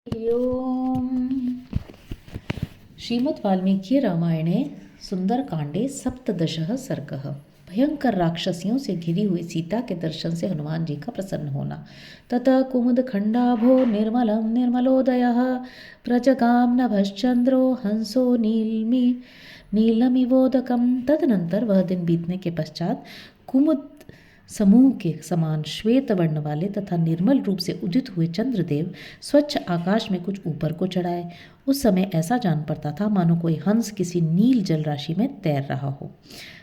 ओम श्रीमद्वाल्मीकि रामायणे सुंदरकांडे सप्तदशः सर्गः। भयंकर राक्षसियों से घिरी हुई सीता के दर्शन से हनुमान जी का प्रसन्न होना। ततः कुमुदखंडाभो निर्मलं निर्मलोदयः प्रजगाम नभश्चंद्रो हंसो नीलमिवोदकम। तदनंतर वह दिन बीतने के पश्चात कुमुद समूह के समान श्वेत वर्ण वाले तथा निर्मल रूप से उदित हुए चंद्रदेव स्वच्छ आकाश में कुछ ऊपर को चढ़ाए। उस समय ऐसा जान पड़ता था मानो कोई हंस किसी नील जल राशि में तैर रहा हो।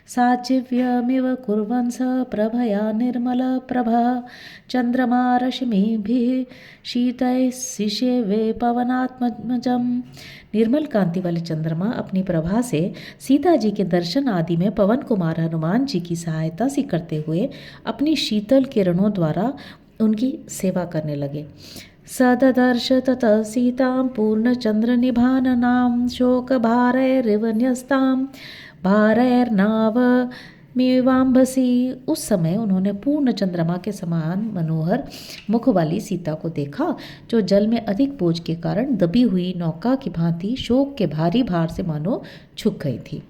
साचिव्यमिव कुर्वन् स प्रभया निर्मल प्रभा चंद्रमा रश्मिभिः शीतैः शिशेवे पवनात्मजम्। निर्मल कांति वाले चंद्रमा अपनी प्रभा से सीता जी के दर्शन आदि में पवन कुमार हनुमान जी की सहायता सी करते हुए अपनी शीतल किरणों द्वारा उनकी सेवा करने लगे। सददर्श ततः सीतां पूर्णचंद्रनिभाननां शोकभारैरिव न्यस्तां भारैर्नावमिवाम्भसि। उस समय उन्होंने पूर्ण चंद्रमा के समान मनोहर मुख वाली सीता को देखा, जो जल में अधिक बोझ के कारण दबी हुई नौका की भांति शोक के भारी भार से मानो झुक गई थी।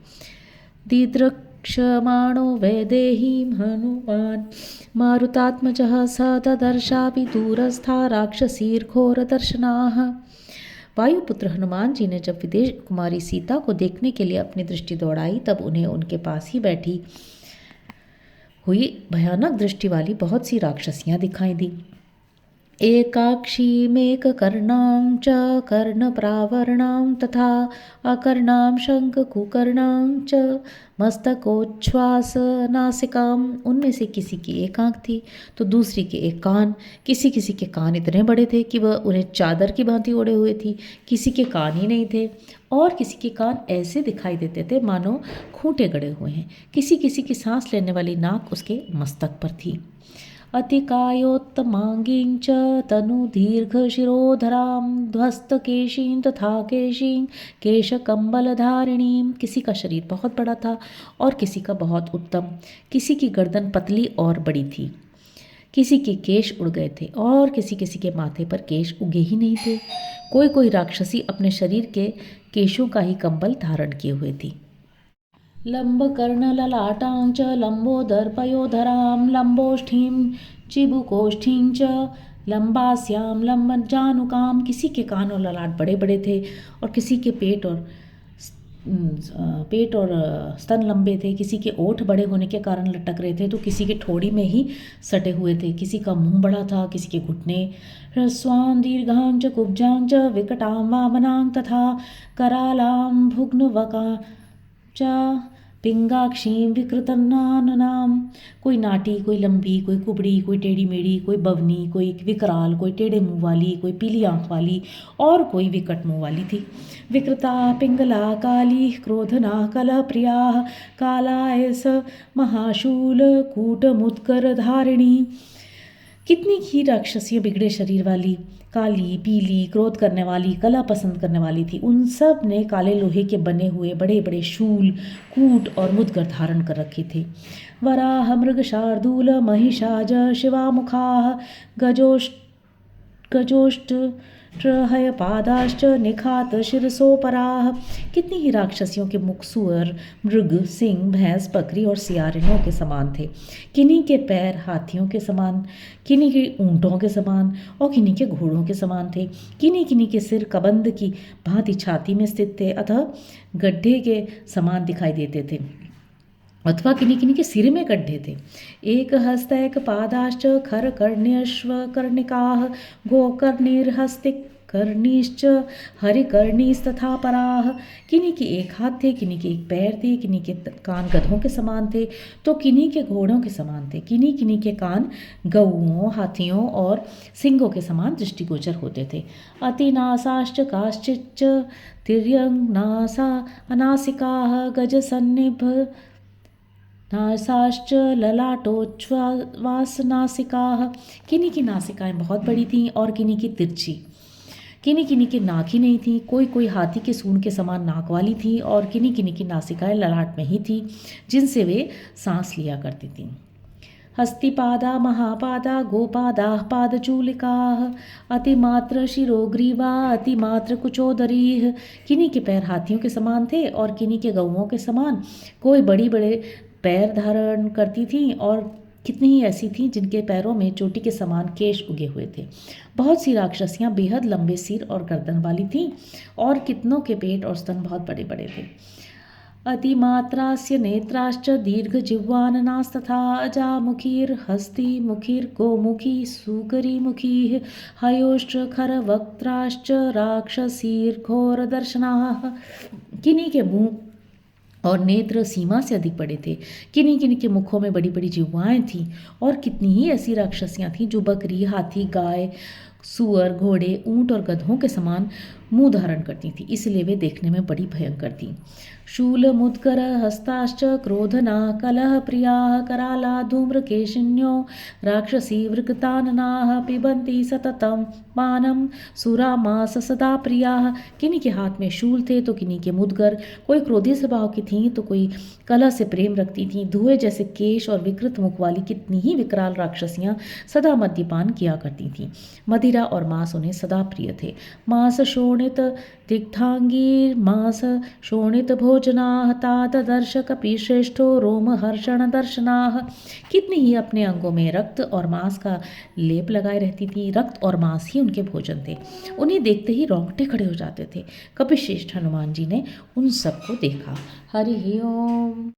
दिदृक्षमाणो वैदेहीं हनुमान मारुतात्मजः स ददर्शापि दूरस्था राक्षसीर्घोरदर्शनाः। वायुपुत्र हनुमान जी ने जब विदेश कुमारी सीता को देखने के लिए अपनी दृष्टि दौड़ाई, तब उन्हें उनके पास ही बैठी हुई भयानक दृष्टि वाली बहुत सी राक्षसियां दिखाई दी। एकाक्षीमेककर्णां च कर्णप्रावरणां तथा अकर्णां शंखकुकर्णां च मस्तकोच्छ्वासनासिकां। उनमें से किसी की एक आँख थी तो दूसरी के एक कान। किसी किसी के कान इतने बड़े थे कि वह उन्हें चादर की भांति ओढ़े हुए थी। किसी के कान ही नहीं थे और किसी के कान ऐसे दिखाई देते थे मानो खूंटे गड़े हुए हैं। किसी किसी की सांस लेने वाली नाक उसके मस्तक पर थी। अतिकायोत्तमांगीं च तनुदीर्घशिरोधरां ध्वस्तकेशीं तथा केशीं केशकम्बलधारिणीं। किसी का शरीर बहुत बड़ा था और किसी का बहुत उत्तम। किसी की गर्दन पतली और बड़ी थी। किसी के केश उड़ गए थे और किसी किसी के माथे पर केश उगे ही नहीं थे। कोई कोई राक्षसी अपने शरीर के केशों का ही कंबल धारण किए हुए थी। लम्बकर्णललाटां च लम्बोदर्पयोधरां लम्बोष्ठीं चिबुकोष्ठीं च लम्बास्यां लम्बजानुकां। किसी के कान और ललाट बड़े बड़े थे और किसी के पेट और स्तन लंबे थे। किसी के ओठ बड़े होने के कारण लटक रहे थे तो किसी के ठोड़ी में ही सटे हुए थे। किसी का मुंह बड़ा था, किसी के घुटने। ह्रस्वां दीर्घां च कुब्जां च विकटां वामनां तथा करालां भुग्नवकां च पिंगाक्षीं विकृतनाननां। कोई नाटी, कोई लंबी, कोई कुबड़ी, कोई टेढ़ी मेढ़ी, कोई बवनी, कोई विकराल, कोई टेढ़े मुंह वाली, कोई पीली आंख वाली और कोई विकट मुंह वाली थी। विकृता पिंगला काली क्रोधना कलह प्रिया कालायस महाशूल कूटमुत्कर धारिणी। कितनी ही राक्षसियां बिगड़े शरीर वाली, काली, पीली, क्रोध करने वाली, कला पसंद करने वाली थी। उन सब ने काले लोहे के बने हुए बड़े बड़े शूल, कूट और मुदगर धारण कर रखे थे। वराह मृग शार्दूल महिषाज शिवामुखाः गजोष्ट हय पादाश्च निखात शिरसोपराः। कितनी ही राक्षसियों के मुख सुअर, मृग, सिंह, भैंस, बकरी और सियारिनों के समान थे। किन्हीं के पैर हाथियों के समान, किन्हीं के ऊंटों के समान और किन्हीं के घोड़ों के समान थे। किन्हीं किन्हीं के सिर कबंध की भांति छाती में स्थित थे अतः गड्ढे के समान दिखाई देते थे, अथवा किन्हीं किन्हीं के सिर में गड्ढे थे। एक हस्तैक पादाश्च खर कर्ण्यश्व कर्णिकाः गोकर्णिर्हस्तिक कर्णीश्च हरिकर्णीस्तथा पराः। किन्हीं के एक हाथ थे, किन्हीं के एक पैर थे, किन्हीं के कान गधों के समान थे तो किन्हीं के घोड़ों के समान थे। किन्हीं किन्हीं के कान गऊओं, हाथियों और सिंहों के समान दृष्टिगोचर होते थे। अतिनासाश्च काश्चिच्च तिर्यंगनासा अनासिकाः गजसन्निभ नासाश्च ललाटोच्छ्वासनासिकाः। किन्हीं की नासिकाएं बहुत बड़ी थीं और किन्हीं की तिरछी। किन्हीं किन्हीं की नाक ही नहीं थी। कोई कोई हाथी के सूंड के समान नाक वाली थी और किन्हीं किन्हीं की नासिकाएं ललाट में ही थी जिनसे वे सांस लिया करती थीं। हस्तिपादा महापादा गोपादाः पादचूलिकाः अतिमात्र शिरोग्रीवा अतिमात्र कुचोदरीः। किन्हीं के पैर हाथियों के समान थे और किन्हीं के गौओं के समान। कोई बड़ी बड़े पैर धारण करती थी और कितनी ही ऐसी थीं जिनके पैरों में चोटी के समान केश उगे हुए थे। बहुत सी राक्षसियाँ बेहद लंबे सिर और गर्दन वाली थीं और कितनों के पेट और स्तन बहुत बड़े बड़े थे। अतिमात्रास्य नेत्राश्च दीर्घजिह्वाननास्तथा अजामुखीर्हस्ती मुखीर्गोमुखी सुकरीमुखीः हयोश्च खरवक्त्राश्च राक्षसीर्घोरदर्शनाः। किन्हीं के मुंह और नेत्र सीमा से अधिक बड़े थे। किन्हीं किन्हीं के मुखों में बड़ी बड़ी जिह्वाएं थीं और कितनी ही ऐसी राक्षसियाँ थीं जो बकरी, हाथी, गाय, सुअर, घोड़े, ऊंट और गधों के समान मुंह धारण करती थी, इसलिए वे देखने में बड़ी भयंकर थीं। शूल मुद्गर हस्ताश्च क्रोधना कलह प्रियाः कराला धूम्रकेशिन्यो राक्षसी वृकताननाः पिबन्ति सततं पानं सुरामास सदा प्रियाः। किन्हीं के हाथ में शूल थे तो किन्हीं के मुद्गर। कोई क्रोधी स्वभाव की थीं तो कोई कलह से प्रेम रखती थीं। धुएं जैसे केश और विकृत मुख वाली कितनी ही विकराल राक्षसियाँ सदा मद्यपान किया करती थीं। मदिरा और मांस उन्हें सदा प्रिय थे। मांस शोणित दिग्धांगी मांस शोणित भोजनाः ताददर्श कपिश्रेष्ठो रोमहर्षण दर्शनाः। कितनी ही अपने अंगों में रक्त और मांस का लेप लगाए रहती थी। रक्त और मांस ही उनके भोजन थे। उन्हें देखते ही रोंगटे खड़े हो जाते थे। कपिश्रेष्ठ हनुमान जी ने उन सबको देखा। हरि ओम।